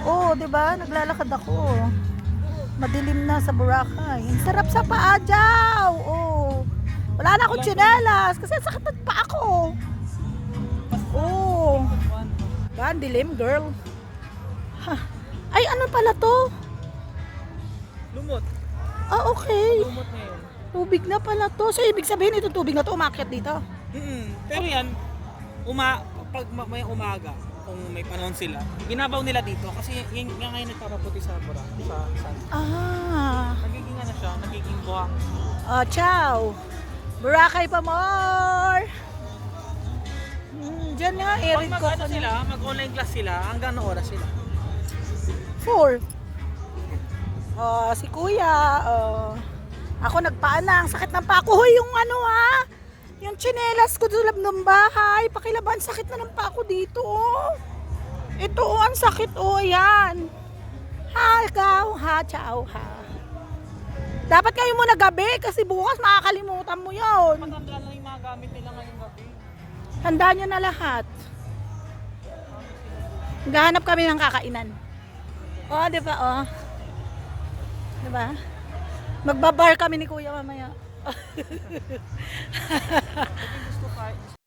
Oh, 'di ba? Naglalakad ako. Madilim na sa Boracay. Ang sarap sa paa, Jaw. Oh. Wala na akong tsinelas kasi sakit ng paa ko. Oh. Ba, ang dilim, girl. Ha. Ay, ano pala to? Lumot. Ah, okay. Lumot na yun. Tubig na pala to. So, ibig sabihin itong tubig na to umakyat dito. Pero yan, pag may umaga, kung may panahon sila, ginabaw nila dito kasi yung ngayon nagpapaputi sa Boracay, sa sun. Ah. Nagiging ano siya, nagiging buhang. Oh, ciao. Boracay pa more. Diyan nga, Pag Eric ko. mag-ano sila, mag-online class sila, hanggang anong oras sila? 4. Si Kuya, ako nagpaana, ang sakit ng pako. Hoy, yung ano yung tsinelas ko sa loob ng bahay. Pakilaban, sakit na ng pako dito, oh. Ito, ang sakit, oh, yan. Ha, ikaw, ha, ciao, ha. Dapat kayo muna gabi kasi bukas makakalimutan mo yon. Matanda na yung mga gamit nila ngayong gabi. Handaan nyo na lahat. Gahanap kami ng kakainan. Oh, di ba, oh. Di ba? Magbabar kami ni Kuya mamaya. Gusto